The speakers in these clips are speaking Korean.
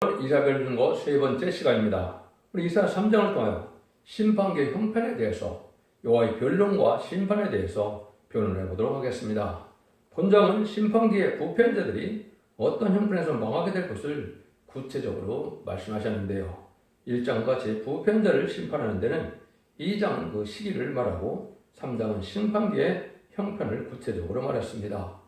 이사벨 중고 세 번째 시간입니다. 우리 이사 3장을 통하여 심판계의 형편에 대해서 여호와의 변론과 심판에 대해서 변론해 보도록 하겠습니다. 본장은 심판계의 부패자들이 어떤 형편에서 망하게 될 것을 구체적으로 말씀하셨는데요. 1장과 제 부패자를 심판하는 데는 2장은 그 시기를 말하고 3장은 심판계의 형편을 구체적으로 말했습니다.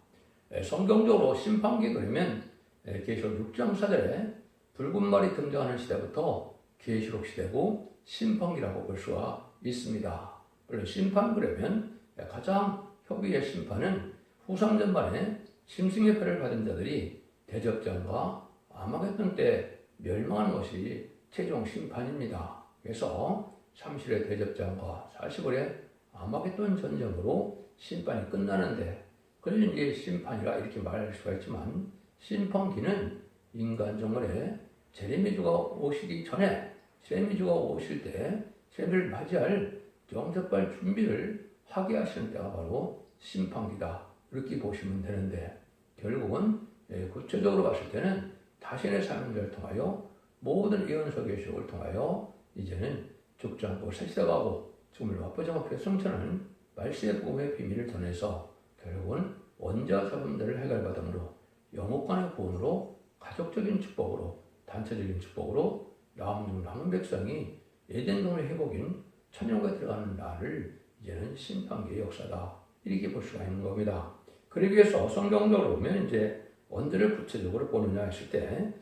성경적으로 심판계 그러면 계시록 6장 4절에 붉은 말이 등장하는 시대부터 계시록 시대고 심판기라고 볼 수가 있습니다. 원래 심판 그러면 가장 협의의 심판은 후삼전반에 짐승의 패를 받은 자들이 대접전과 아마겟돈 때 멸망하는 것이 최종 심판입니다. 그래서 30일의 대접전과 40일의 아마겟돈 전쟁으로 심판이 끝나는데 그래서 이제 심판이라 이렇게 말할 수가 있지만 심판기는 인간 정월에 제레미주가 오시기 전에 제레미주가 오실 때 제레미를 맞이할 영접할 준비를 하게 하시는 때가 바로 심판기다 이렇게 보시면 되는데 결국은 구체적으로 봤을 때는 자신의 삶을 통하여 모든 예언서 계시록을 통하여 이제는 죽지 않고 살아가고 죽음을 맛보지 않고 승천하는 말세의 복음의 비밀을 전해서 결국은 원자 사분들을 해결받음으로 영혼간의 구원으로 가족적인 축복으로 단체적인 축복으로 남은 백성이 에덴 동의 회복인 천년에 들어가는 날을 이제는 심판기의 역사다 이렇게 볼 수가 있는 겁니다. 그러기 위해서 성경적으로 보면 이제 언제를 구체적으로 보느냐 했을 때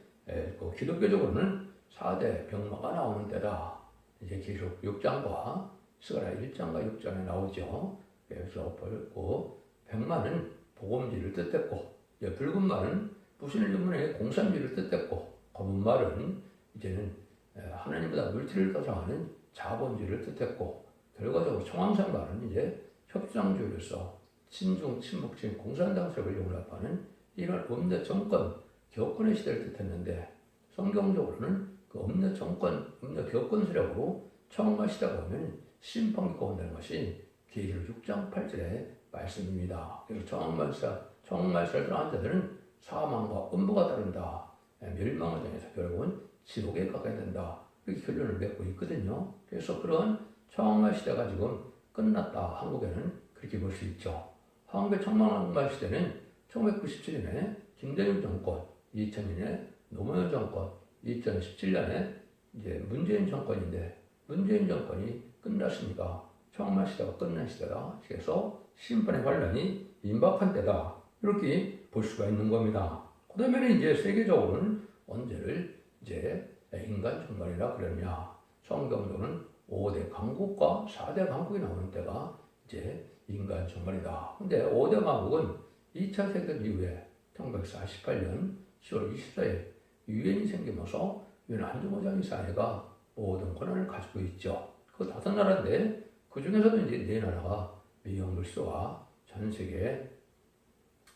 기독교적으로는 4대 병마가 나오는 때다. 이제 계속 6장과 스가랴 1장과 6장에 나오죠. 그래서 벌고 백마는 복음지를 뜻했고 붉은 말은 부신을 주문해 공산주의를 뜻했고 검은 말은 이제는 하나님보다 물질을 더 정하는 자본주의를 뜻했고 결과적으로 청황상 말은 이제 협상주의로서 친중, 친목진, 공산당 세력을 용납하는 이런 음녀 정권, 교권의 시대를 뜻했는데 성경적으로는 그 음녀 정권, 음녀 교권 세력으로 청황말 시대가 오면 심판기가 온다는 것이 계시록 6장 8절의 말씀입니다. 그래서 청황말 시대를 들어간 자들은 사망과 음부가 따른다. 멸망을 통해서 결국은 지옥에 가게 된다. 이렇게 결론을 맺고 있거든요. 그래서 그런 청황말 시대가 지금 끝났다. 한국에는 그렇게 볼 수 있죠. 한국의 청황말 시대는 1997년에 김대중 정권, 2000년에 노무현 정권, 2017년에 이제 문재인 정권인데 문재인 정권이 끝났으니까 청황말 시대가 끝난 시대다. 그래서 심판의 환란이 임박한 때다. 이렇게 볼 수가 있는 겁니다. 그 다음에는 이제 세계적으로는 언제를 이제 인간 종말이라 그러냐. 성경적으로는 5대 강국과 4대 강국이 나오는 때가 이제 인간 종말이다. 근데 5대 강국은 2차 세계대전 이후에 1948년 10월 24일 유엔이 생기면서 유엔 안전보장이사회가 모든 권한을 가지고 있죠. 그 5나라인데 그 중에서도 이제 4나라가 미국 물소와 전 세계에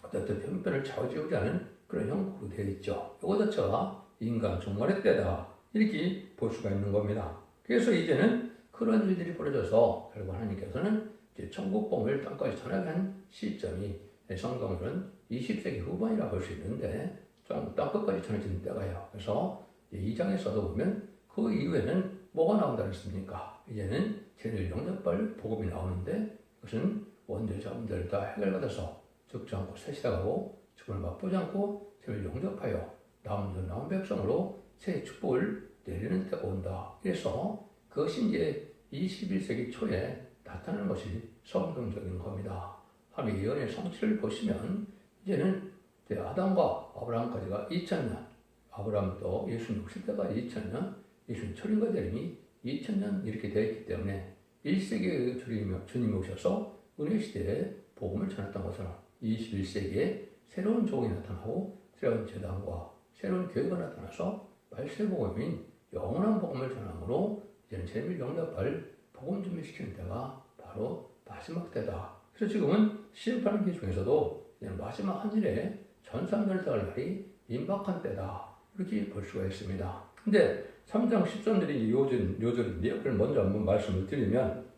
어떤 형편을 좌우지우자는 그런 형국으로 되어 있죠. 이거 자체가 인간 종말의 때다. 이렇게 볼 수가 있는 겁니다. 그래서 이제는 그런 일들이 벌어져서 결국 하나님께서는 이제 천국복음을 땅까지 전하게 한 시점이 성경으로는 20세기 후반이라고 볼 수 있는데 땅끝까지 전해지는 때가요. 그래서 2장에서도 보면 그 이후에는 뭐가 나온다 그랬습니까? 이제는 제일 영접할 복음이 나오는데 그것은 원죄 자문들을 다 해결받아서 죽지 않고 살시다가고 죽음을 맛보지 않고 죄를 용접하여 남은 백성으로 새 축복을 내리는 때가 온다. 그래서 그것이 이제 21세기 초에 나타나는 것이 성경적인 겁니다. 하나님의 예언의 성취를 보시면 이제는 아담과 아브라함까지가 2000년, 아브라함도 예수님 오실 때가 2000년, 예수님 초림과 재림이 2000년 이렇게 되어 있기 때문에 1세기의 주님이 오셔서 은혜시대에 복음을 전했던 것처럼 21세기에 새로운 종이 나타나고 새로운 재단과 새로운 교회가 나타나서 말세복음인 영원한 복음을 전함으로 이제는 재미를 영접할 복음 준비시키는 때가 바로 마지막 때다. 그래서 지금은 심판기 중에서도 마지막 한 일에 전산멸당할 날이 임박한 때다. 이렇게 볼 수가 있습니다. 근데 3장 13절이 요절인데요. 그걸 먼저 한번 말씀을 드리면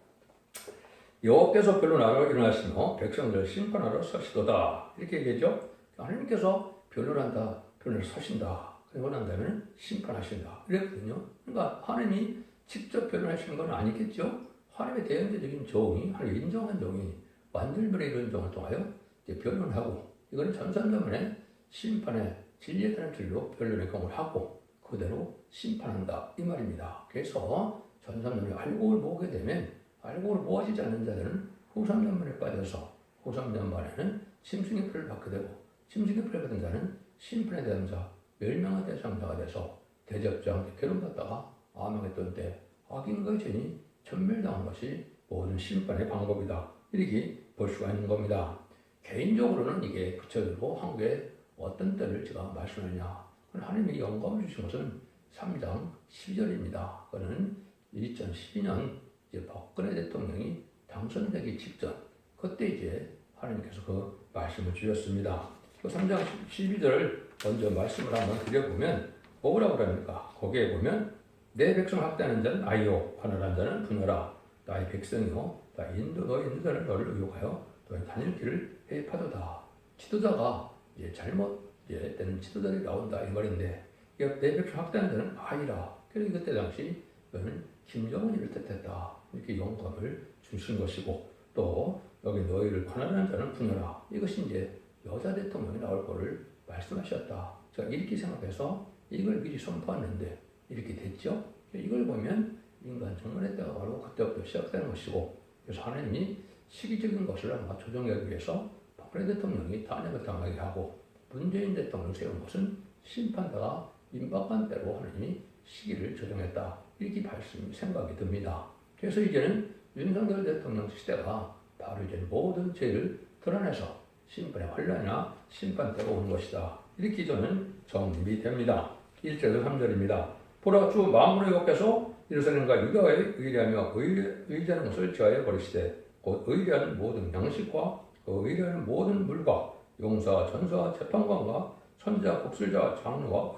여호와께서 변론하러 일어나시며 백성들을 심판하러 서시도다. 이렇게 얘기하죠. 하나님께서 변론한다. 변론을 서신다. 그리고 난 다음에는 심판하신다. 이랬거든요. 그러니까 하나님이 직접 변론하시는 건 아니겠죠. 하나님의 대연제적인 종이, 하나님의 인정한 종이 완전별의 이런 종을 통하여 이제 변론하고, 이거는 전산자문의 심판의 진리에 대한 줄로 변론의 공을 하고 그대로 심판한다 이 말입니다. 그래서 전산자문이 알곡을 모으게 되면 알곡을 모아지지 않는 자들은 후삼전문에 빠져서 후삼전문에는 짐승의 표를 받게 되고, 짐승의 표를 받은 자는 심판의 대상자, 멸망의 대상자가 돼서 대접자한테 괴롭받다가 암흑했던 때 악인과 죄인이 전멸당한 것이 모든 심판의 방법이다. 이렇게 볼 수가 있는 겁니다. 개인적으로는 이게 구체적으로 한국에 어떤 때를 제가 말씀하냐, 하나님이 영감을 주신 것은 3장 12절입니다. 그거는 2012년 이제 박근혜 대통령이 당선되기 직전, 그때 이제 하나님께서 그 말씀을 주셨습니다. 그 3장 12절을 먼저 말씀을 한번 드려보면 뭐라고 그럽니까? 거기에 보면 내 백성 학대하는 자는 아이요, 관할한 자는 분노라. 나의 백성이요, 너의 인도자는 너를 의혹하여 너의 다닐 길을 해파도다. 지도자가 이제 잘못 되는 지도자들이 나온다 이 말인데, 내 백성 학대하는 자는 아이라. 그래서 그때 당시 그는 김정은이를 뜻했다. 이렇게 영감을 주신 것이고, 또 여기 너희를 관할하는 자는 분노라. 이것이 이제 여자 대통령이 나올 거를 말씀하셨다. 제가 이렇게 생각해서 이걸 미리 선포했는데 이렇게 됐죠. 이걸 보면 인간 정론의 때가 바로 그때부터 시작되는 것이고, 그래서 하나님이 시기적인 것을 아마 조정하기 위해서 박근혜 대통령이 탄핵을 당하게 하고 문재인 대통령을 세운 것은 심판대가 임박한 때로 하나님이 시기를 조정했다. 이렇게 생각이 듭니다. 그래서 이제는 윤석열 대통령 시대가 바로 이제 모든 죄를 드러내서 심판의 환란이나 심판대가 오는 것이다. 이렇게 저는 정립이 됩니다. 1절에서 3절입니다. 보라, 주 만군의 여호와께서 예루살렘과 유다에 의뢰하며 의뢰하는 것을 제하여 버리시되 곧 의뢰하는 모든 양식과 그 의뢰하는 모든 물과 용사와 전사와 재판관과 선지자, 곡술자, 장로와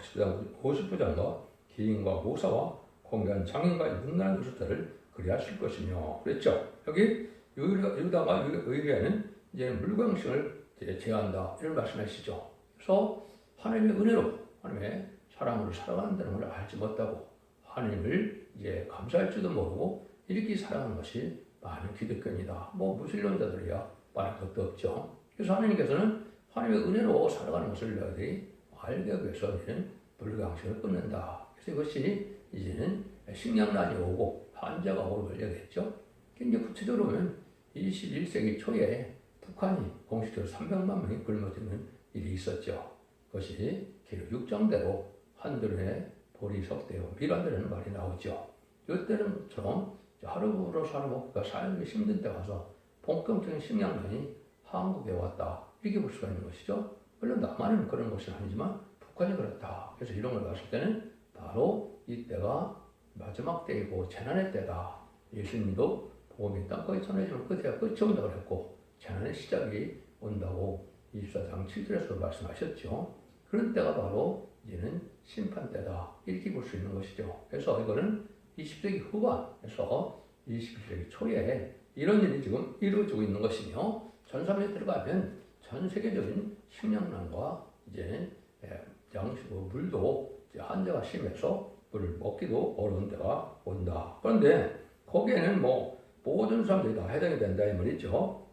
호십부장과 기인과 모사와 공개한 장인과 문란한 교수자를 그리하실 것이며 그랬죠. 여기 유다가 의뢰하는 이제 물광식을 제한다 이런 말씀하시죠. 그래서 하나님의 은혜로 하나님의 사랑으로 살아간다는 걸 알지 못하고 하나님을 이제 감사할지도 모르고 이렇게 살아가는 것이 많은 기독교인이다. 무신론자들이야 말할 것도 없죠. 그래서 하나님께서는 하나님의 은혜로 살아가는 것을 너희들이 알게 하기 위해서 이제는 물광식을 끊는다. 그래서 이것이 이제는 식량난이 오고 환자가 오고 걸려겠죠. 이제 구체적으로 보면 21세기 초에 북한이 공식적으로 300만 명이 굶어지는 일이 있었죠. 그것이 기록 6장대로 한들에 볼이 석대요 밀어내는 말이 나오죠. 이때는처럼 하루로 살아먹기가 살기 힘든 때 가서 본격적인 식량난이 한국에 왔다. 이렇게 볼 수가 있는 것이죠. 물론 남한은 그런 것이 아니지만 북한이 그렇다. 그래서 이런 걸 봤을 때는 바로 이때가 마지막 때이고 재난의 때다. 예수님도 복음이 땅까지 전해지면 끝에가 끝이 온다고 했고 재난의 시작이 온다고 24장 7절에서 말씀하셨죠. 그런 때가 바로 이제는 심판 때다. 이렇게 볼 수 있는 것이죠. 그래서 이거는 20세기 후반에서 21세기 초에 이런 일이 지금 이루어지고 있는 것이며, 전삼에 들어가면 전 세계적인 식량난과 이제는 물도 이제 한계가 심해서 물을 먹기도 어려운 때가 온다. 그런데 거기에는 모든 사람들이 다 해당이 된다 이 말이죠.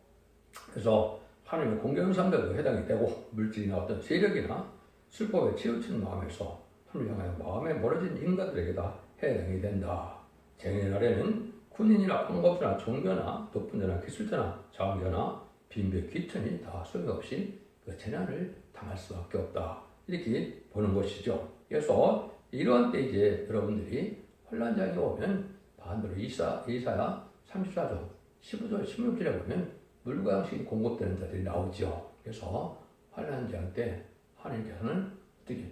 그래서 하나님의 공개한 사람들도 해당이 되고, 물질이나 어떤 세력이나 술법에 치우친 마음에서 하나님을 향하여 마음에 멀어진 인간들에게 다 해당이 된다. 쟁의 날에는 군인이나 황법자나 종교나 독분자나 기술자나 장교나 빈배 귀천이 다 소용없이 그 재난을 당할 수밖에 없다. 이렇게 보는 것이죠. 그래서 이러한 때 이제 여러분들이 환란장이 오면 반대로 이사야 34장 15절 16절에 보면 물과 양식이 공급되는 자들이 나오죠. 그래서 환란장 때 하나님께서는 어떻게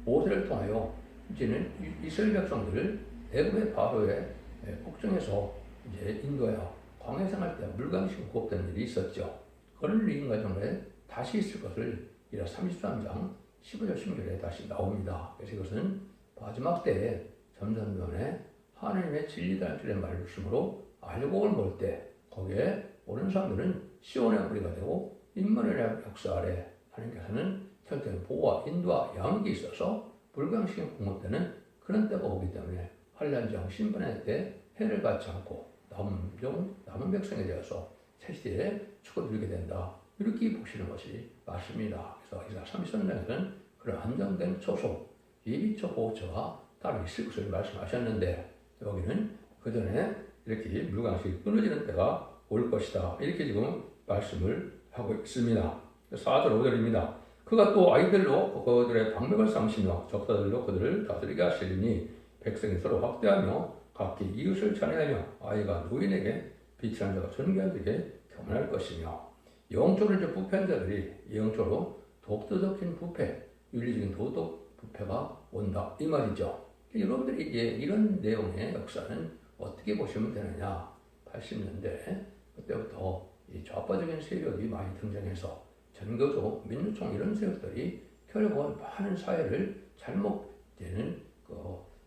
모세를 통하여 이제는 이스라엘 백성들을 애굽의 바로의 복종에서 이제 인도하여 광야 생활 때 물과 양식이 공급되는 일이 있었죠. 그런 일 과정에 다시 있을 것을 33장 15절 16절에 다시 나옵니다. 그래서 이것은 마지막 때에 전산면에 하나님의 진리다는 줄의 말씀으로 알곡을 먹을 때 거기에 오는 사람들은 시온의 뿌리가 되고 인문의 역사 아래 하나님께서는 철저히 보호와 인도와 양육이 있어서 불광식의 공업 때는 그런 때가 오기 때문에 환란장 심판에 대해 해를 받지 않고 남은 백성에 대해서 새시대에 축복드리게 된다. 이렇게 보시는 것이 맞습니다. 그래서 이사 33장에서는 그런 안정된 초소, 예비처 보호처가 따로 있을 것을 말씀하셨는데 여기는 그 전에 이렇게 물광식이 끊어지는 때가 올 것이다. 이렇게 지금 말씀을 하고 있습니다. 4절 5절입니다. 그가 또 아이들로 그들의 방백을 삼으시며 적자들로 그들을 다스리게 하시리니 백성이 서로 확대하며 각기 이웃을 찬양하며 아이가 노인에게 빛이라는 자가 존귀한들에게 교만할 것이며 영적으로 이제 부패한 자들이 영적으로 독도적인 부패, 윤리적인 도덕 부패가 온다 이 말이죠. 여러분들이 이제 이런 내용의 역사는 어떻게 보시면 되느냐? 80년대 그때부터 이 좌파적인 세력이 많이 등장해서 전교조, 민주총 이런 세력들이 결국은 많은 사회를 잘못되는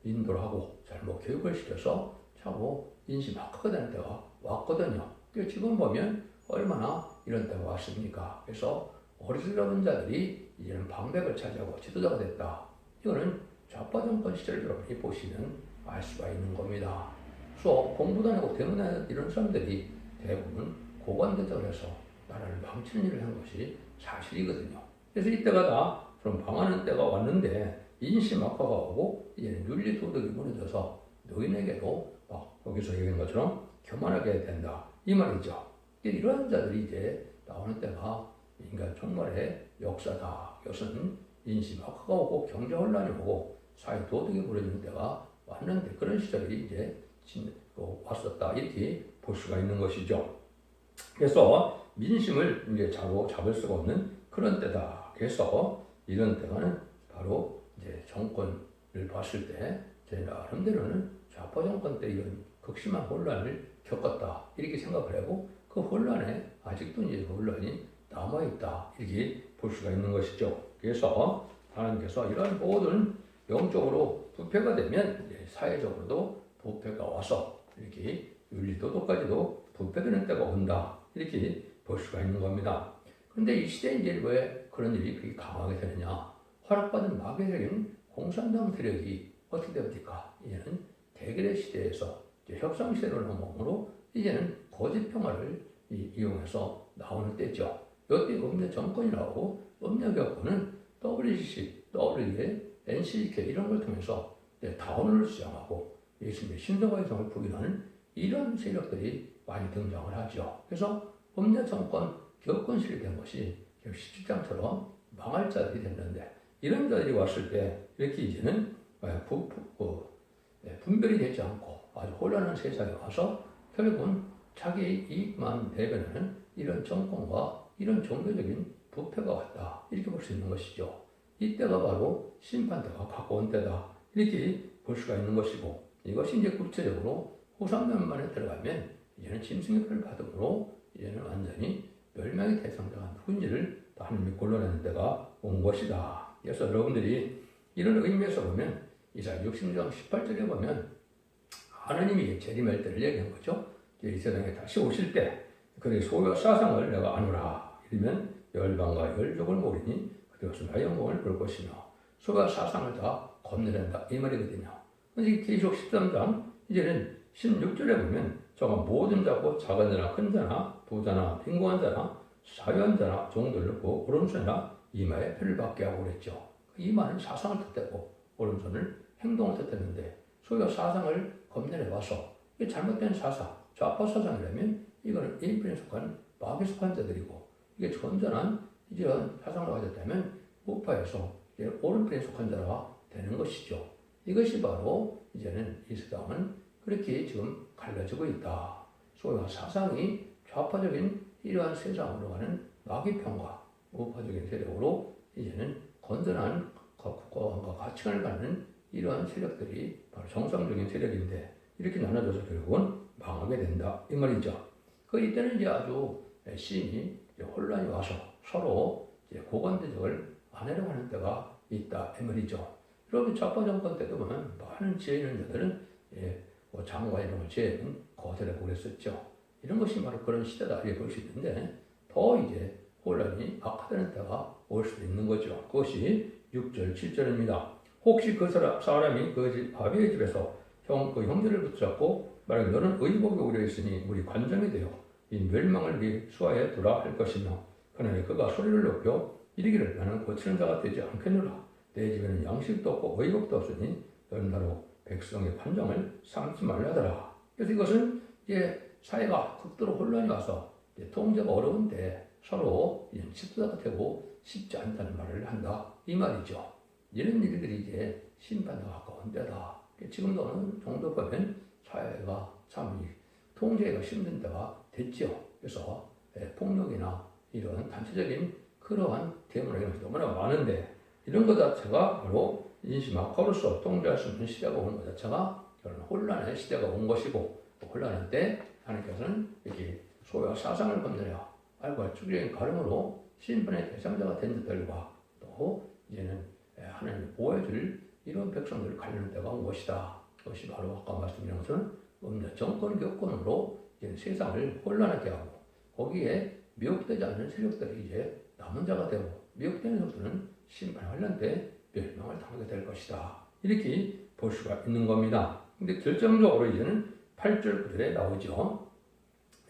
인도를 하고 잘못 교육을 시켜서 차고 인심 악화가 되는 때가 왔거든요. 지금 보면 얼마나 이런 때가 왔습니까? 그래서 어리석은 자들이 이제는 방백을 차지하고 지도자가 됐다. 이거는 좌파 정권 시절을 여러분이 보시면 알 수가 있는 겁니다. 그래서 공부도 안 하고 대문에 이런 사람들이 대부분 고관대작을 해서 나라를 망치는 일을 한 것이 사실이거든요. 그래서 이때가 다 좀 방하는 때가 왔는데 인심 악화가 오고 이제는 윤리 도덕이 무너져서 노인에게도 막 여기서 얘기한 것처럼 교만하게 된다 이 말이죠. 이러한 자들이 이제 나오는 때가 인간 종말의 역사다. 이것은 인심 악화가 오고 경제 혼란이 오고 사회 도덕이 무너지는 때가 왔는데 그런 시절이 이제 왔었다 이렇게 볼 수가 있는 것이죠. 그래서 민심을 이제 잡을 수가 없는 그런 때다. 그래서 이런 때가는 바로 이제 정권을 봤을 때 제 나름대로는 좌파 정권 때 이런 극심한 혼란을 겪었다 이렇게 생각을 하고 그 혼란에 아직도 이제 그 혼란이 남아있다 이렇게 볼 수가 있는 것이죠. 그래서 하나님께서 이런 모든 영적으로 부패가 되면 이제 사회적으로도 부패가 와서 이렇게 윤리도덕까지도 부패되는 때가 온다 이렇게 볼 수가 있는 겁니다. 그런데 이 시대에 이제 왜 그런 일이 그렇게 강하게 되느냐? 허락받은 마귀적인 공산당 세력이 어떻게 됩니까? 이제는 대결의 시대에서 이제 협상 시대로 넘어오므로 이제는 거짓 평화를 이용해서 나오는 때죠. 이때 음료 정권이 나오고 음료 격부는 WCC, WA, NCK 이런 걸 통해서 다원을 주장하고 예수님의 신성과 성을 부인하는 이런 세력들이 많이 등장을 하죠. 그래서 음료 정권 격권실이 된 것이 17장처럼 망할 자들이 됐는데 이런 자들이 왔을 때 이렇게 이제는 분별이 되지 않고 아주 혼란한 세상에 와서 결국은 자기 이익만 대변하는 이런 정권과 이런 종교적인 부패가 왔다 이렇게 볼 수 있는 것이죠. 이때가 바로 심판때가 가까운 때다 이렇게 볼 수가 있는 것이고 이것이 이제 구체적으로 후3년만에 들어가면 이제는 짐승의 표를 받음으로 이제는 완전히 멸망의 대상자가 누군지를 하나님이 골라내는 때가 온 것이다. 그래서 여러분들이 이런 의미에서 보면 이사야 60장 18절에 보면 하나님이 재림할 때를 얘기한 거죠. 이 세상에 다시 오실 때 그들의 소유와 사상을 내가 아노라. 이러면 열방과 열족을 모르니 그들은 나의 영광을 볼 것이며 소유와 사상을 다 건너낸다. 이 말이거든요. 근데 계속 13장 이제는 16절에 보면 저가 모든 자고 작은 자나 큰 자나 부자나 빈곤한 자나 사유한 자나 종들을 놓고 오른손이나 이마에 표를 받게 하고 그랬죠. 이마는 사상을 뜻했고 오른손을 행동을 뜻했는데 소유와 사상을 검열해와서 이 잘못된 사상, 좌파 사상이라면 이거는 A편에 속한 마귀에 속한 자들이고 이게 건전한 이런 사상을 가졌다면 우파에서 오른편에 속한 자가 되는 것이죠. 이것이 바로 이제는 이 세상은 그렇게 지금 갈라지고 있다. 소유와 사상이 좌파적인 이러한 세상으로 가는 마귀편과 우파적인 세력으로 이제는 건전한 국가관과 가치관을 갖는 이러한 세력들이 바로 정상적인 세력인데 이렇게 나눠져서 결국은 망하게 된다 이 말이죠. 이때는 이제 아주 시인이 혼란이 와서 서로 이제 고관대적을 안 하려고 하는 때가 있다 이 말이죠. 여러분 좌파 정권 때도 보면 많은 지혜 있는 자들은 장과 이런 걸 지혜는 거절하고 그랬었죠. 이런 것이 바로 그런 시대다 이렇게 볼 수 있는데 더 이제 혼란이 악화되는 때가 올 수도 있는 거죠. 그것이 6절, 7절입니다. 혹시 그 사람이 그 집 아비의 집에서 그 형제를 붙잡고 만약 너는 의복에 오려 있으니 우리 관정이 되어 이 멸망을 네 수하에 두라 할 것이며 그날에 그가 소리를 높여 이르기를 나는 고치는 자가 되지 않겠노라. 내 집에는 양식도 없고 의복도 없으니 너는 나로 백성의 관정을 삼지 말라더라. 그래서 이것은 이제 사회가 극도로 혼란이 와서 통제가 어려운데 서로 치부자가 되고 싶지 않다는 말을 한다 이 말이죠. 이런 일들이 이제 심판에 가까운 때다. 지금도 어느 정도 보면 사회가 참 통제가 힘든 때가 됐죠. 그래서 폭력이나 이런 단체적인 그러한 대문화 이런 것이 너무나 많은데 이런 것 자체가 바로 인심 악화로서 통제할 수 없는 시대가 오는 것 자체가 그런 혼란의 시대가 온 것이고 혼란할 때 하나님께서는 이렇게 소유와 사상을 건드려 알과 축적인 가름으로 심판의 대상자가 된 자들과 또 이제는 하나님이 보호해줄 이런 백성들을 가리는 때가 온 것이다. 그것이 바로 아까 말씀드린 것은 없는 정권 격권으로 이제 세상을 혼란하게 하고 거기에 미혹되지 않는 세력들이 이제 남은 자가 되고 미혹되는 것들은 심판 관련 때 멸망을 당하게 될 것이다. 이렇게 볼 수가 있는 겁니다. 근데 결정적으로 이제는 8절 9절에 나오죠.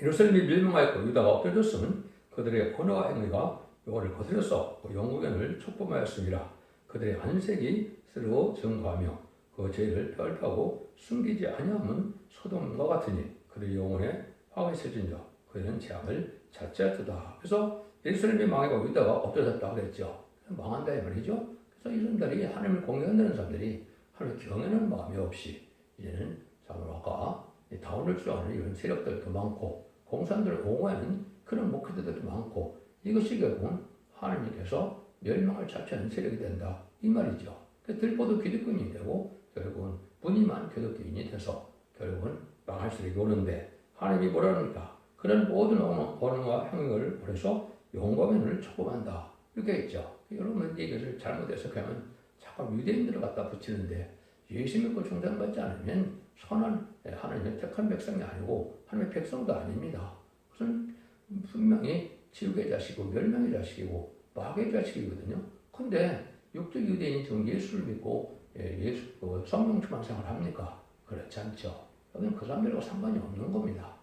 예루살렘이 멸망하였고 유다가 엎드려졌으면 그들의 언어와 행위가 여호와를 거스려서 영국연을 촉범하였습니다. 그들의 안색이 스스로 증거하며 그 죄를 펼하고 숨기지 아니함은 소돔과 같으니 그들의 영혼에 화가 있어진 자 그들은 재앙을 자체하다. 그래서 예루살렘이 망하고 유다가 엎드려졌다 그랬죠. 망한다 이 말이죠. 그래서 이 사람들이 하나님을 공경한다는 사람들이 하나님을 경외하는 마음이 없이 이제는 참으로 아까 다운을 주장하는 이런 세력들도 많고 공산들을 옹호하는 그런 목회자들도 많고 이것이 결국은 하나님께서 멸망을 자초하는 세력이 된다 이 말이죠. 들보도 기득권이 되고 결국은 분이만 기득권이 돼서 결국은 망할 수밖에 오는데 하나님이 뭐라 합니까? 그런 모든 언어와 행위를 버려서 영광의 눈을 촉구한다 이렇게 했죠. 여러분 이것을 잘못 해석하면 자꾸 유대인들을 갖다 붙이는데 예수 믿고 중단받지 않으면 선한 하나님의 택한 백성이 아니고 하나님의 백성도 아닙니다. 그것은 분명히 지옥의 자식이고 멸망의 자식이고 마귀의 자식이거든요. 근데 육적 유대인이 지금 예수를 믿고 성령 충만 생활을 합니까? 그렇지 않죠. 여기는 그 사람들과 상관이 없는 겁니다.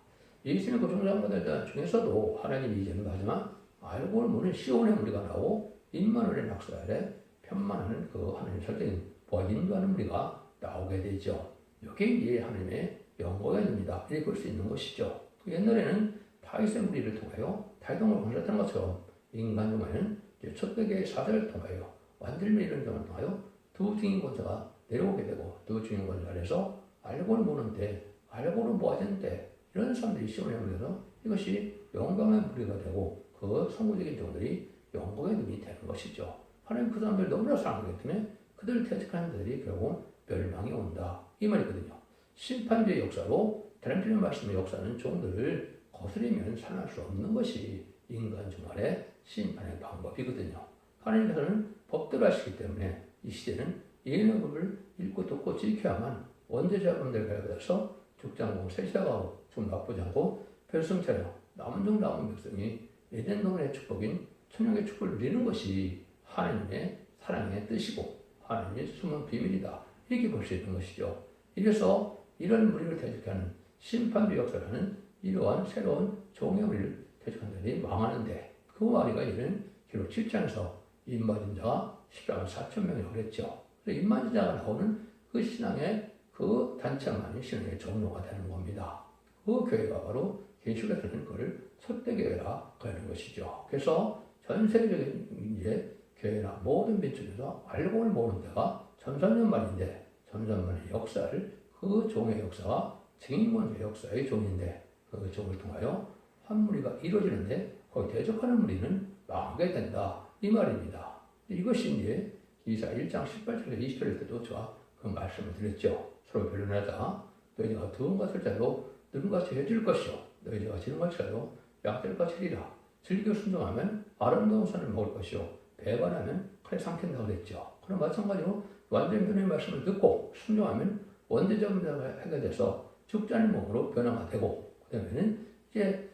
예수 믿고 중단받은 자 중에서도 하나님이 이제는 하지만 알고 모르는 시온의 무리가 나오고 임마누엘의 낙서 아래 편만하는 그 하나님 설정인 보아 인도하는 무리가 나오게 되죠. 이게 이제 하나님의 영광의 눈이다 이렇게 볼 수 있는 것이죠. 옛날에는 다윗의 무리를 통하여 다윗왕을 건설했던 것처럼 인간 중에는 첫 대계의 사자를 통하여 완들미 이런 경우를 통하여 두 증인 권자가 내려오게 되고 두 증인 권자 아래서 알고는 모르는데 알고는 모아지는데 이런 사람들이 시온에 물려서 이것이 영광의 무리가 되고 그 성구적인 종들이 영광의 눈이 되는 것이죠. 하나님 그 사람들 너무나 사랑하기 때문에 그들을 퇴직하는 자들이 결국 멸망이 온다 이 말이거든요. 심판주의 역사로 다른 말씀의 역사는 종들을 거스리면 살아날 수 없는 것이 인간 중간의 심판의 방법이거든요. 하나님께서는 법대로 하시기 때문에 이 시대는 예언의 법을 읽고 듣고 지켜야만 원죄자분들 가려서 죽장고 세시하고 좀 나쁘지 않고 별성차려 남은 종 남은 백성이 에덴 동안의 축복인 천국의 축복을 누리는 것이 하나님의 사랑의 뜻이고 하나님의 숨은 비밀이다 이렇게 볼 수 있는 것이죠. 이래서 이런 무리를 퇴직하는 심판주 역사라는 이러한 새로운 종의 무리를 퇴직한 자들이 망하는데 그 마리가 이는 기록 7장에서 임마진 자가 14만 4천 명이라고 그랬죠. 그래서 임마진 자가 나오는 그 신앙의 그 단체만이 신앙의 종로가 되는 겁니다. 그 교회가 바로 개신교에서는 그걸 첫대교회라 하는 것이죠. 그래서 전 세계적인 이제 교회나 모든 민족에서 알고를 모르는 데가 전산년 만인데 전산만의 역사를 그 종의 역사가 증인권의 역사의 종인데 그 종을 통하여 한 무리가 이루어지는데 거기 대적하는 무리는 망하게 된다 이 말입니다. 이것이 이제 이사 1장 18절에서 20절일 때도 제가 그 말씀을 드렸죠. 서로 변론하자 너희가 두은 것을 자로 늙은 같이 해줄 것이요 너희가 지는 것을 자로 약들과 치리라. 즐겨 순종하면 아름다운 산을 먹을 것이요 배반하면 칼에 삼킨다고 그랬죠. 그럼 마찬가지로 완전 변의 말씀을 듣고 순종하면 원죄자분들과 해가 돼서 죽지 않은 몸으로 변화가 되고 그 다음에는 이제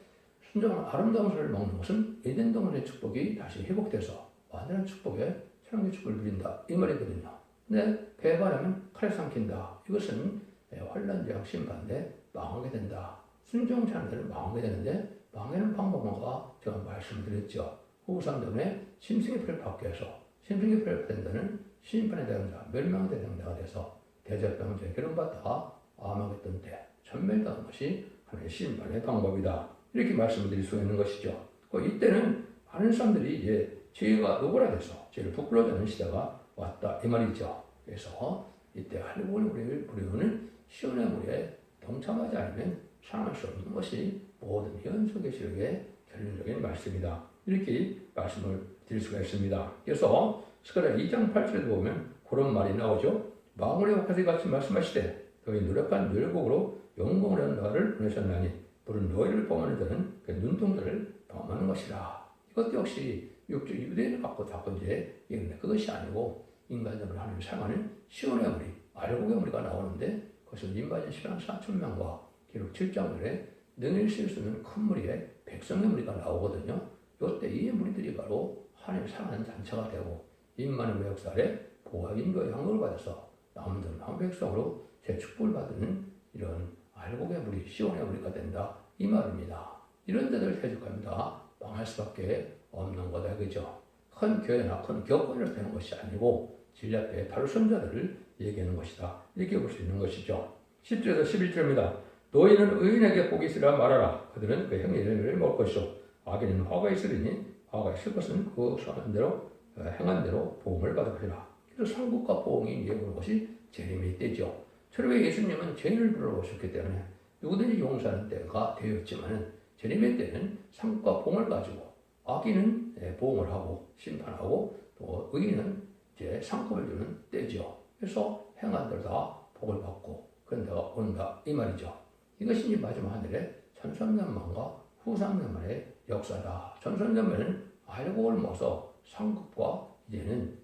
순종한 아름다운 살을 먹는 것은 에덴 동안의 축복이 다시 회복돼서 완전한 축복에 새로운 축복을 누린다 이 말이거든요. 근데 배반하면 칼에 삼킨다. 이것은 환란제약 심판대 망하게 된다. 순종치 않은 데는 망하게 되는데 망하는 방법과 제가 말씀드렸죠. 후삼전에 심승의 표를 받게 해서 심승의 표를 받은 자는 심판에 대한 자, 멸망에 대한 자가 돼서 대접병자에 기름받다가 암하겠던 때 전멸당한 것이 하나의 심판의 방법이다. 이렇게 말씀을 드릴 수 있는 것이죠. 이때는 많은 사람들이 이제 죄가 노골화돼서 죄를 부끄러워하는 시대가 왔다 이 말이죠. 그래서 이때 할례를 부리는 시온의 물에 동참하지 않으면 살아날 수 없는 것이 모든 현수계시록의 결론적인 말씀이다. 이렇게 말씀을 드릴 수가 있습니다. 그래서 스가랴 2장 8절에 보면 그런 말이 나오죠. 망원의 옥화새 같이 말씀하시되 너희 노력한 율곡으로 영광을 한 나를 보내셨나니 물은 너희를 범하는 자는 그 눈동자를 범하는 것이라. 이것도 역시 유대인을 갖고 자꾸 이제 얘기하는데 그것이 아니고 인간적으로 하나님을 사랑하는 시온의 무리, 알곡의 무리가 나오는데 그것은 인바진 10만 4천 명과 기록 7장들에 능히 쓸 수 있는 큰 무리에 백성의 무리가 나오거든요. 이때 이 무리들이 바로 하나님을 사랑하는 단체가 되고 인만의 역사 아래 보호와 인도의 향을 받아서 남은 한 백성으로 재축복을 받는 이런 알곡의 무리, 시온의 무리가 된다 이 말입니다. 이런 데들 해석합니다. 망할 수밖에 없는 거다 그죠? 큰 교회나 큰 교권이라서 되는 것이 아니고 진리 앞에 바로 선자들을 얘기하는 것이다. 이렇게 볼 수 있는 것이죠. 10절에서 11절입니다. 너희는 의인에게 복이 있으라 말하라. 그들은 그 행의 열매를 먹을 것이요 악인은 화가 있으리니 화가 있을 것은 그 선한 대로 행한 대로 보응을 받을 것이라. 그래서 상급과 보응이 예고하는 것이 재림의 때죠. 철회 예수님은 죄인을 불러오셨기 때문에 누구든지 용서하는 때가 되었지만 재림의 때는 상급과 보응을 가지고 악인은 보응을 하고 심판하고 또 의인은 이제 상급을 주는 때죠. 그래서 행한 대로 다 복을 받고 그런 데가 온다 이 말이죠. 이것이 이제 마지막 하늘의 천선년만과 후삼년만의 역사다. 천선년만은 알곡을 먹어서 상급과 이제는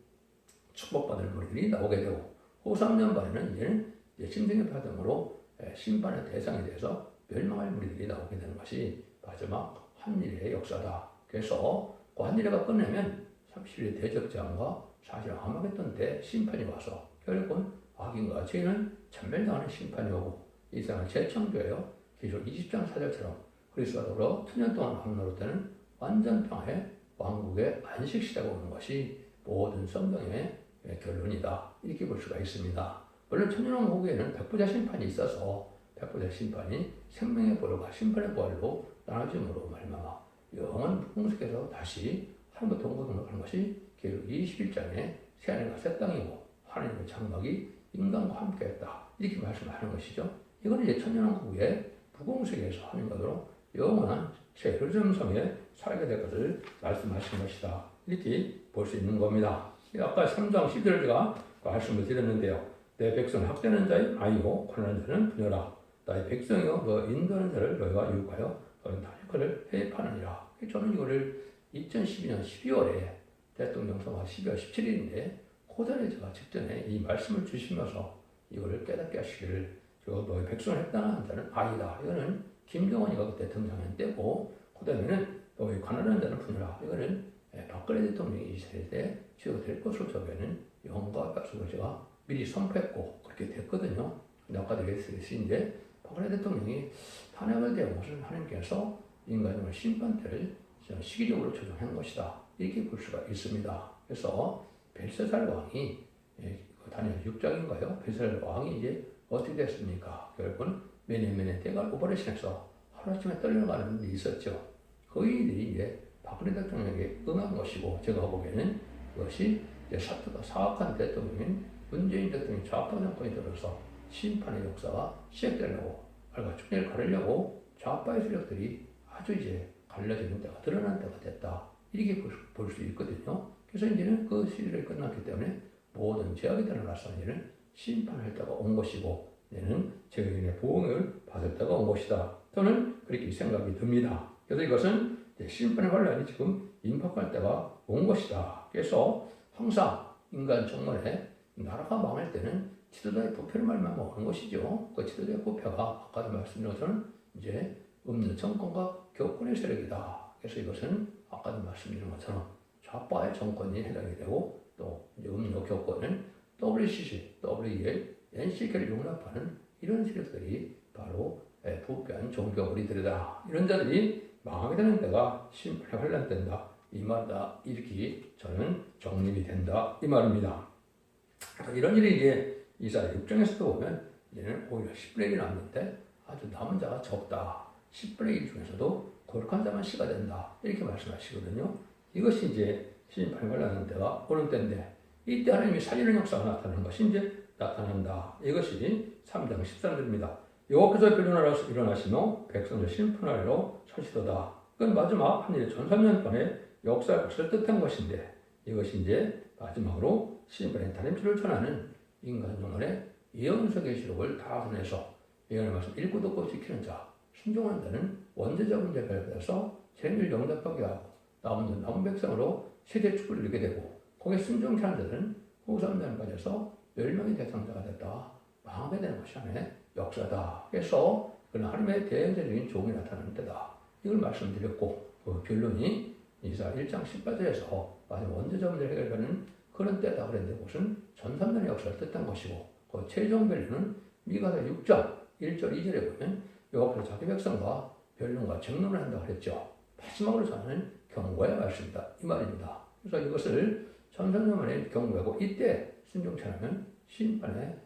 축복받을 무리들이 나오게 되고 후삼년만에는 이제는 심승의 파동으로 심판의 대상이 돼서 멸망할 무리들이 나오게 되는 것이 마지막 한일의 역사다. 그래서 그 한일회가 끝내면 30일의 대적장과 사실 아마겟돈 때 심판이 와서 결국은 악인과 죄인은 전멸당하는 심판이 오고 이 세상을 재창조해요. 기록 20장 4절처럼 그리스도와 더불어 천년 동안 왕노릇되는 완전 평화의 왕국의 안식 시대가 오는 것이 모든 성경의 결론이다. 이렇게 볼 수가 있습니다. 물론 천년왕국에는 백부자 심판이 있어서 백부자 심판이 생명의 보혈과 심판의 보혈로 나눠짐으로 말미암아 영원 무궁석에서 다시 하나님과 동거동락하는 것이 기록 21장의 새하늘과 새 땅이고 하나님의 장막이 인간과 함께했다. 이렇게 말씀하는 것이죠. 이거는 이제 천년왕국의 무궁석에서 하나님과로 영원한 새 예루살렘성에 살게 될 것을 말씀하신 것이다. 이렇게 볼 수 있는 겁니다. 아까 3장 10절을 제가 말씀을 드렸는데요. 내 백성 학대하는 자의 아이고 권하는 자는 부녀라. 나의 백성이요 너 인도하는 자를 너희가 유혹하여 너희는 다 그를 해입하느니라. 저는 이거를 2012년 12월에 대통령 선거 12월 17일인데 고전에 제가 직전에 이 말씀을 주시면서 이거를 깨닫게 하시기를 너희 백성을 해당하는 자는 아이다. 이거는 김정은이가 그때 등장한 때고 그 다음에는 너희 가난한 자는 부녀라. 이거는 박근혜 대통령이 이 세대 때 취업될 것으로 저기에는 영과 약속을 제가 미리 선포했고 그렇게 됐거든요. 근데 아까도 얘기했듯이 이제 박근혜 대통령이 탄핵을 대한 것은 하나님께서 인간의 심판대를 시기적으로 조정한 것이다. 이렇게 볼 수가 있습니다. 그래서 벨사살 왕이 다니엘 6장인가요? 벨사살 왕이 이제 어떻게 됐습니까? 결국은 메네메네 때가 오퍼레이션에서 하루아침에 떨려가는 일이 있었죠. 그 일이 이제 박근혜 대통령에게 응한 것이고 제가 보기에는 그것이 이제 사악한 대통령인 문재인 대통령이 좌파 정권이 들어서 심판의 역사가 시작되려고 알과 축내를 가르려고 좌파의 세력들이 아주 이제 갈라지는 때가 드러난 때가 됐다. 이렇게 볼 수 있거든요. 그래서 이제는 그 시기를 끝났기 때문에 모든 죄악이 드러나서 이제는 심판할 때가 온 것이고 이제는 죄인의 보응을 받을 때가 온 것이다. 저는 그렇게 생각이 듭니다. 그래서 이것은 심판의 환란이 지금 임박할 때가 온 것이다. 그래서 항상 인간 정말에 나라가 망할 때는 지도자의 부패를 말미암아 오는 것이죠. 그 지도자의 부패가 아까도 말씀드린 것처럼 이제 없는 정권과 교권의 세력이다. 그래서 이것은 아까도 말씀드린 것처럼 좌파의 정권이 해당이 되고 또 이제 없는 교권은 WCC, WEA, NCK를 용납하는 이런 세력들이 바로 부패한 종교우리들이다. 이런 자들이 망하게 되는 때가 심판의 환란 때다. 이 말이다. 이렇게 저는 정립이 된다. 이 말입니다. 이런 일이 이제 이사야 6장에서도 보면 이제는 오히려 10분의 1이 남는데 아주 남은 자가 적다. 10분의 1 중에서도 거룩한 자만 씨가 된다. 이렇게 말씀하시거든요. 이것이 이제 심판이 관련하는 때가 오는 때인데 이때 하나님이 살리는 역사가 나타나는 것이 이제 나타난다. 이것이 3장 13절입니다. 여호와께서 변론하러 일어나시며 백성을 심판하러 서시도다. 그건 마지막 한일의 1300년간의 역사의 것을 뜻한 것인데 이것이 이제 마지막으로 심판의 다림질을 전하는 인간 영혼의 예언서 계시록을 다 보내서 예언의 말씀 읽고 듣고 지키는 자, 순종한 자는 원죄자 문제를 발견해서 죄를 영접하게 하고 남은 백성으로 세대 축을 이루게 되고 거기에 순종케 하는 자들은 후삼자를 가져서 멸망의 대상자가 됐다. 망하게 되는 것이 하나의 역사다. 그래서 그는 하나님의 대행자적인 종이 나타나는 때다. 이걸 말씀드렸고 그 변론이 이사 1장 18절에서 마지막 원죄자 문제를 해결하는 그런 때다 그랬는데 그것은 전삼년의 역사를 뜻한 것이고 그 최종 변론은 미가서 6장 1절 2절에 보면 여호와께서 자기 백성과 변론과 정론을 한다고 그랬죠. 마지막으로 전하는 경고의 말씀이다. 이 말입니다. 그래서 이것을 전삼년만의 경고하고 이때 순종치 않으면 심판에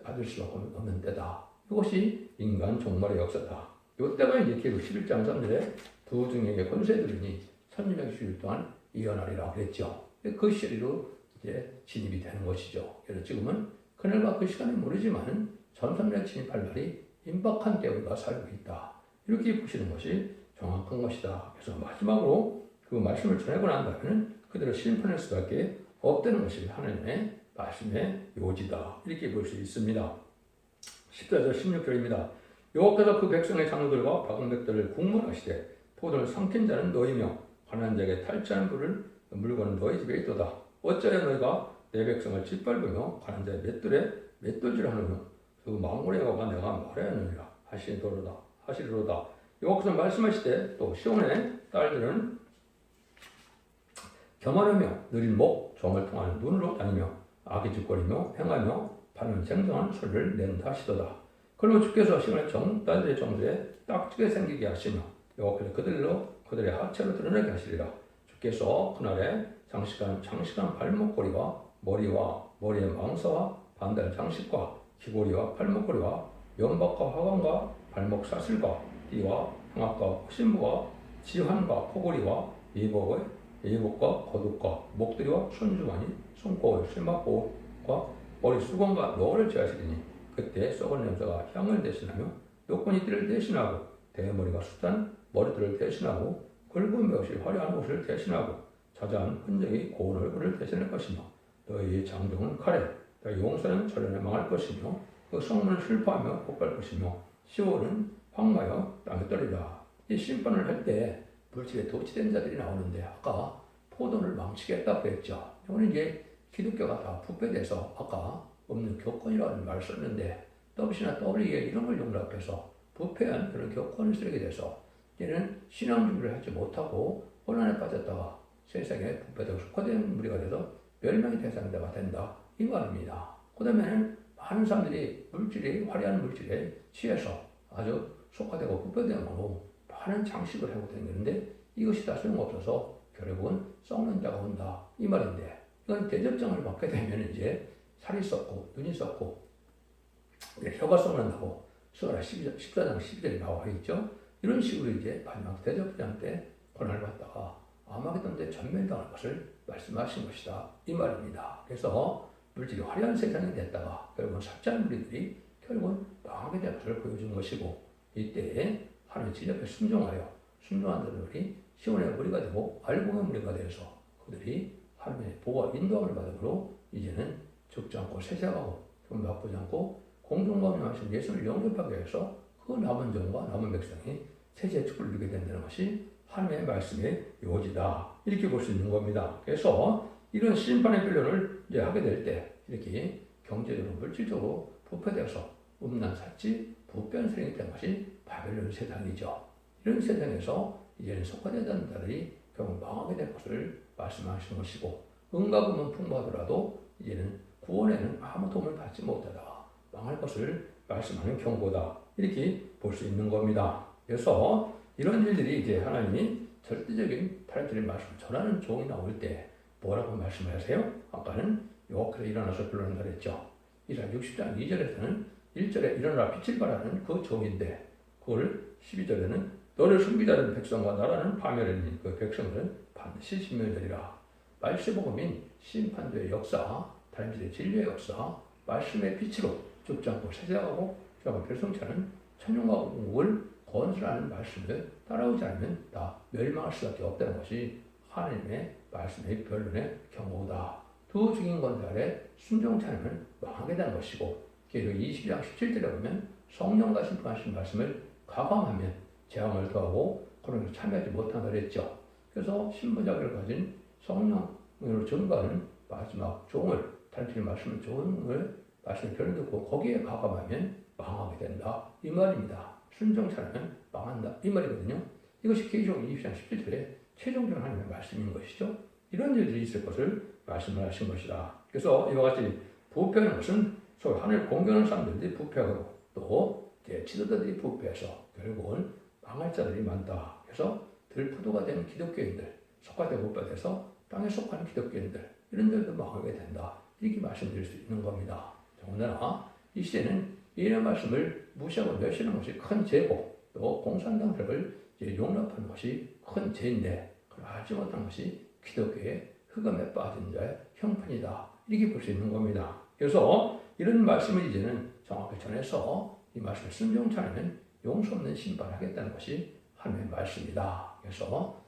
받을 수가 없는 때다. 이것이 인간 종말의 역사다. 이때가 이제 기록 11장 3절에 두 중에게 권세 들으니 1660일 동안 이어나리라고 그랬죠. 그 시리로 이제 진입이 되는 것이죠. 그래서 지금은 그날과 그 시간은 모르지만 전삼년 진입할 날이 임박한 때 우리가 살고 있다. 이렇게 보시는 것이 정확한 것이다. 그래서 마지막으로 그 말씀을 전하고 난 다음에는 그대로 심판할 수밖에 없다는 것이 하나님의 말씀의 요지다. 이렇게 볼 수 있습니다. 14절 16절입니다. 여호와께서 그 백성의 장로들과 박은백들을 국문하시되 포도를 삼킨 자는 너희며 가난한 자에게 탈취하는 물건은 너희 집에 있도다. 어찌하여 너희가 내 백성을 짓밟으며 가난한 자의 맷돌에 맷돌질하느냐. 그 망골의 여호와가 내가 말하였느니라 하시리로다. 여호와께서 말씀하시되 또 시온의 딸들은 겸하려며 느린 목 종을 통하는 눈으로 다니며 악의짓거리며 행하며 바른 생정한 소리를 낸다 하시도다. 그러면 주께서 시온의 딸들의 정들에 딱지게 생기게 하시며 여호와께서 그들의 하체로 드러내게 하시리라. 주께서 그날에 장식한 발목걸이와 머리의 망사와 반달 장식과 귀고리와 팔목걸이와 면박과 화관과 발목 사슬과 띠와 형악과 신부와 지환과 포고리와 예복과 거둑과 목도리와 손주머니 손꼽을 실막보과 머리 수건과 너를 제하시리니 그때 썩은 냄새가 향을 대신하며 요건이 띠를 대신하고 대머리가 숱한 머리들을 대신하고 굵은 볕이 화려한 옷을 대신하고 자자한 흔적이 고운 얼굴을 대신할 것이며 너희의 장정은 칼에 너희 용사는 절연에 망할 것이며 그 성문을 슬퍼하며 폭발 것이며 시온은 황마여 땅에 떨리라. 이 심판을 할 때 물질에 도취된 자들이 나오는데 아까 포도를 망치겠다고 했죠. 이거는 이제 기독교가 다 부패돼서 아까 없는 교권이라는 말을 썼는데 WC나 WEA 이런 걸 용납해서 부패한 그런 교권을 쓰게 돼서 이제는 신앙 준비를 하지 못하고 혼란에 빠졌다가 세상에 부패되고 속화된 무리가 돼서 멸망의 대상자가 된다. 이 말입니다. 그 다음에는 많은 사람들이 화려한 물질에 취해서 아주 속화되고 부패되므로 많은 장식을 하고 다니는데 이것이 다 소용없어서 결국은 썩는 자가 온다. 이 말인데 이건 대접장을 받게 되면 이제 살이 썩고 눈이 썩고 혀가 썩는다고 스가랴 14장 12절에 나와 있죠. 이런 식으로 이제 마지막 대접장 때 고난을 받다가 아마겟돈 때 전멸당할 것을 말씀하신 것이다. 이 말입니다. 그래서 물질이 화려한 세상이 됐다가 결국은 삭제한 무리들이 결국은 망하게 될 것을 보여준 것이고 이때에 하나님의 지적에 순종한 자들이 시온의 무리가 되고 알곡의 무리가 되어서 그들이 하나님의 보호와 인도함을 받음으로 이제는 죽지 않고 세세하고 돈 바꾸지 않고 공동감이 하신 예수를 영접하게 해서 그 남은 종과 남은 백성이 세세의 축복을 누리게 된다는 것이 하나님의 말씀의 요지다. 이렇게 볼 수 있는 겁니다. 그래서 이런 심판의 변론을 이제 하게 될 때 이렇게 경제적으로 물질적으로 부패되어서 음란 사치 부패한 세상이 된 것이 바벨론 세상이죠. 이런 세상에서 이제는 속하되던 자들이 결국 망하게 될 것을 말씀하시는 것이고, 은과 금은 풍부하더라도 이제는 구원에는 아무 도움을 받지 못하다가 망할 것을 말씀하는 경고다, 이렇게 볼 수 있는 겁니다. 그래서 이런 일들이 이제 하나님이 절대적인 타락들의 말씀을 전하는 종이 나올 때 뭐라고 말씀을 하세요? 아까는 여호와께서 일어나서 불러낸다 그랬죠. 이사야 60장 2절에서는 1절에 일어나라 빛을 발하는 그 종인데, 그걸 12절에는 너를 숨기다는 백성과 나라는 파멸하니 그 백성들은 반드시 진멸되리라. 말세복음인 심판주의 역사, 다림질의 진리의 역사, 말씀의 빛으로 죽지 않고 세세하고 별성차는 천년과 공국을 건설하는 말씀을 따라오지 않으면 다 멸망할 수밖에 없다는 것이 하나님의 말씀의 변론의 경고다. 두 죽인 건달에 순종치 않으면 망하게 되는 것이고, 계속 20장 17절에 보면 성령과 심판하신 말씀을 가감하면 재앙을 더하고 그런 참여하지 못한다 그랬죠. 그래서 신부자기를 가진 성령으로 증거하는 마지막 종을, 다른 말씀을 종을 말씀을 결론 듣고 거기에 가감하면 망하게 된다, 이 말입니다. 순종치 않으면 망한다, 이 말이거든요. 이것이 계시록 20장 17절에 최종적인 하나님의 말씀인 것이죠. 이런 일들이 있을 것을 말씀을 하신 것이다. 그래서 이와 같이 부패하는 것은 소위 하늘 공경하는 사람들이 부패하고 또 지도자들이 부패해서 결국은 망할 자들이 많다. 그래서 들푸도가 된 기독교인들, 속하되 못 받아서 땅에 속하는 기독교인들, 이런 들도 망하게 된다, 이렇게 말씀드릴 수 있는 겁니다. 더군다나 이 시대는 이런 말씀을 무시하고 멸시하는 것이 큰 죄고, 또 공산당들을 용납하는 것이 큰 죄인데, 그걸 알지 못한 것이 기독교의 흑암에 빠진 자의 형편이다, 이렇게 볼 수 있는 겁니다. 그래서 이런 말씀을 이제는 정확히 전해서 이 말씀을 순종치 않으면 용서 없는 심판을 하겠다는 것이 하나님의 말씀이다. 그래서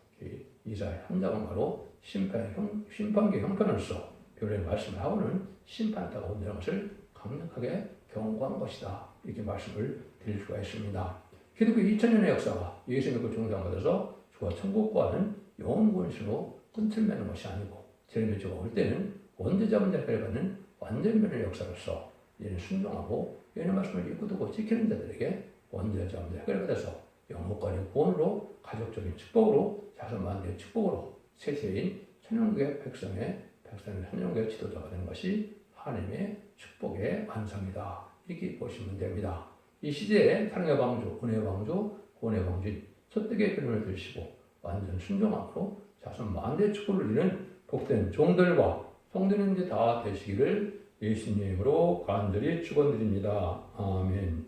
이사야 3장은 바로 심판의 형편으로서 별의 말씀을 하고는 심판하다가 온다는 것을 강력하게 경고한 것이다, 이렇게 말씀을 드릴 수가 있습니다. 기독교 2000년의 역사가 예수 믿고 중상받아서 주와 천국과는 영원 권세로 끈을 매는 것이 아니고, 재림의 올 때는 원죄자분 대가를 받는 완전 변의 역사로서 이제는 순종하고 예언의 말씀을 읽고 듣고 지키는 자들에게 원죄자분 대가를 받아서 영원권의 구원으로, 가족적인 축복으로, 자손만대의 축복으로 세세인 천연국의 백성의 천연국의 지도자가 되는 것이 하나님의 축복의 완성이다, 이렇게 보시면 됩니다. 이 시대에 사랑의 방주, 은혜의 방주, 구원의 방주인 첫대의 근원을 들시고 완전 순종함으로 자손 만대의 축복을 누리는 복된 종들과 성도님들 다 되시기를 예수님으로 간절히 축원드립니다. 아멘.